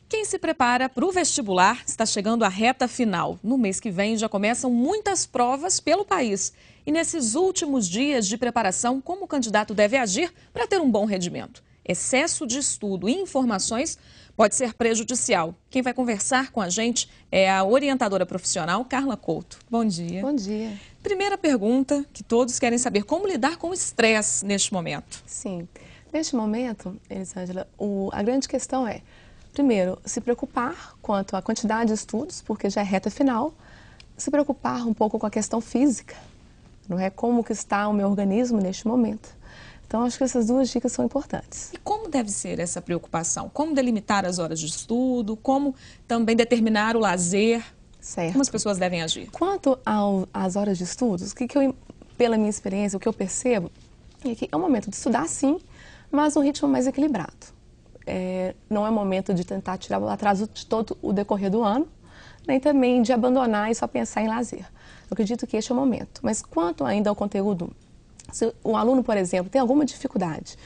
Quem se prepara para o vestibular está chegando à reta final. No mês que vem já começam muitas provas pelo país. E nesses últimos dias de preparação, como o candidato deve agir para ter um bom rendimento? Excesso de estudo e informações pode ser prejudicial. Quem vai conversar com a gente é a orientadora profissional Carla Couto. Bom dia. Bom dia. Primeira pergunta que todos querem saber: como lidar com o estresse neste momento? Sim. Neste momento, Elisângela, a grande questão é, primeiro, se preocupar quanto à quantidade de estudos, porque já é reta final, se preocupar um pouco com a questão física, não é? Como que está o meu organismo neste momento. Então, acho que essas duas dicas são importantes. E como deve ser essa preocupação? Como delimitar as horas de estudo? Como também determinar o lazer? Certo. Como as pessoas devem agir? Quanto às horas de estudos, pela minha experiência, o que eu percebo é que é um momento de estudar, sim, mas um ritmo mais equilibrado. Não é momento de tentar tirar o atraso de todo o decorrer do ano, nem também de abandonar e só pensar em lazer. Eu acredito que este é o momento. Mas quanto ainda ao conteúdo, se o aluno, por exemplo, tem alguma dificuldade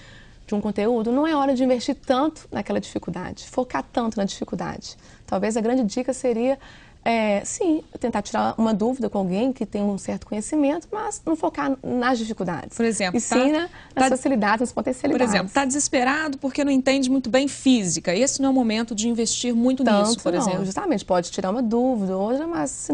de um conteúdo, não é hora de investir tanto naquela dificuldade, focar tanto na dificuldade. Talvez a grande dica seria, sim, tentar tirar uma dúvida com alguém que tem um certo conhecimento, mas não focar nas dificuldades. Por exemplo, e sim nas facilidades, nas potencialidades. Por exemplo, está desesperado porque não entende muito bem física. Esse não é o momento de investir muito nisso, por exemplo. Justamente, pode tirar uma dúvida ou outra, mas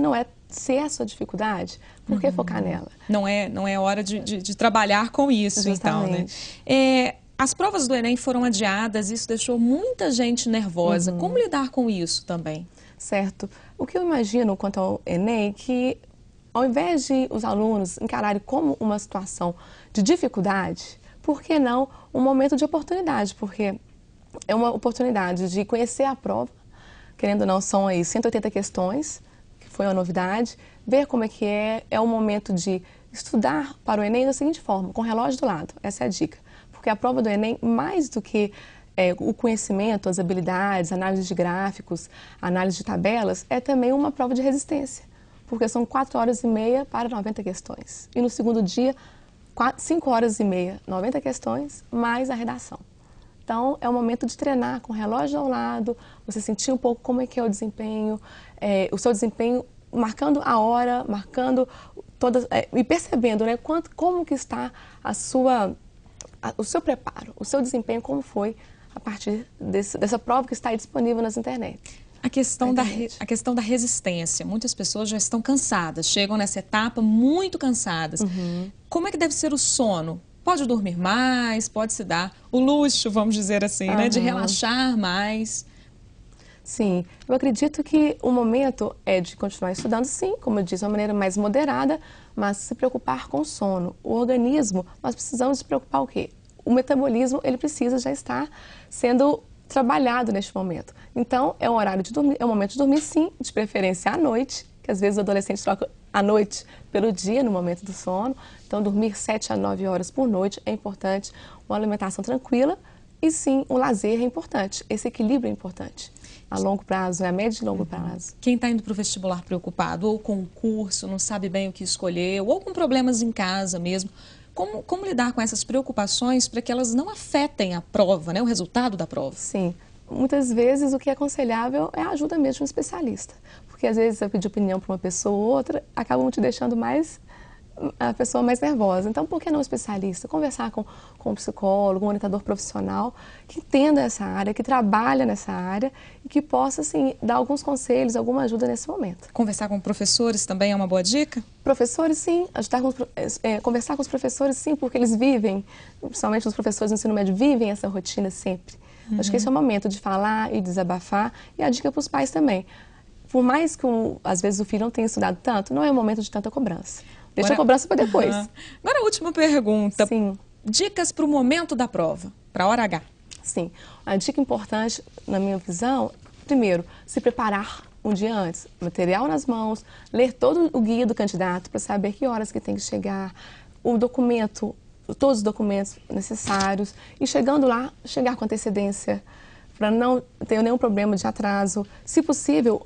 se é a sua dificuldade, por que focar nela? Não é hora de trabalhar com isso, justamente. Então, né? As provas do Enem foram adiadas, isso deixou muita gente nervosa. Como lidar com isso também? Certo. O que eu imagino quanto ao Enem é que, ao invés de os alunos encararem como uma situação de dificuldade, por que não um momento de oportunidade? Porque é uma oportunidade de conhecer a prova, querendo ou não, são aí 180 questões, que foi uma novidade, ver como é o momento de estudar para o Enem da seguinte forma, com o relógio do lado, essa é a dica. Porque a prova do Enem, mais do que o conhecimento, as habilidades, análise de gráficos, análise de tabelas, é também uma prova de resistência, porque são 4 horas e meia para 90 questões. E no segundo dia, 5 horas e meia, 90 questões, mais a redação. Então, é o momento de treinar com o relógio ao lado, você sentir um pouco como é que é o desempenho, o seu desempenho, marcando a hora, marcando todas, e percebendo, né, como que está o seu preparo, o seu desempenho, como foi a partir dessa prova que está aí disponível nas internet. A questão da resistência. Muitas pessoas já estão cansadas, chegam nessa etapa muito cansadas. Como é que deve ser o sono? Pode dormir mais, pode se dar o luxo, vamos dizer assim, né, de relaxar mais. Sim, eu acredito que o momento é de continuar estudando, sim, como eu disse, de uma maneira mais moderada, mas se preocupar com o sono. O organismo, nós precisamos se preocupar o quê? O metabolismo, ele precisa já estar sendo trabalhado neste momento. Então, é o horário de dormir, é o momento de dormir, sim, de preferência à noite, que às vezes o adolescente troca a noite pelo dia, no momento do sono. Então, dormir 7 a 9 horas por noite é importante, uma alimentação tranquila e, sim, o lazer é importante, esse equilíbrio é importante. A longo prazo, a médio e longo prazo. Quem está indo para o vestibular preocupado, ou com o curso, não sabe bem o que escolher, ou com problemas em casa mesmo, como lidar com essas preocupações para que elas não afetem a prova, né, o resultado da prova? Sim. Muitas vezes o que é aconselhável é a ajuda mesmo de um especialista. Porque às vezes eu pedir opinião para uma pessoa ou outra, acabam te deixando a pessoa mais nervosa. Então, por que não um especialista? Conversar com um psicólogo, um orientador profissional que entenda essa área, que trabalha nessa área e que possa, assim, dar alguns conselhos, alguma ajuda nesse momento. Conversar com professores também é uma boa dica? Professores, sim. Conversar com os professores, sim, porque eles vivem, principalmente os professores do ensino médio, vivem essa rotina sempre. Acho que esse é o momento de falar e desabafar. E a dica para os pais também. Por mais que, às vezes, o filho não tenha estudado tanto, não é o momento de tanta cobrança. Deixa a cobrança para depois. Agora a última pergunta. Sim. Dicas para o momento da prova, para a hora H. Sim. A dica importante, na minha visão, primeiro, se preparar um dia antes. Material nas mãos, ler todo o guia do candidato para saber que horas que tem que chegar, o documento, todos os documentos necessários. E chegando lá, chegar com antecedência, para não ter nenhum problema de atraso. Se possível,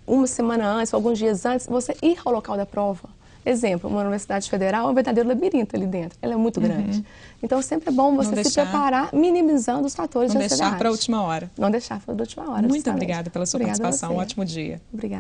uma semana antes, ou alguns dias antes, você ir ao local da prova. Exemplo, uma universidade federal é um verdadeiro labirinto ali dentro. Ela é muito grande. Então, sempre é bom você se preparar, minimizando os fatores de ansiedade. Não deixar para a última hora. Não deixar para a última hora. Muito obrigada pela sua participação. Um ótimo dia. Obrigada.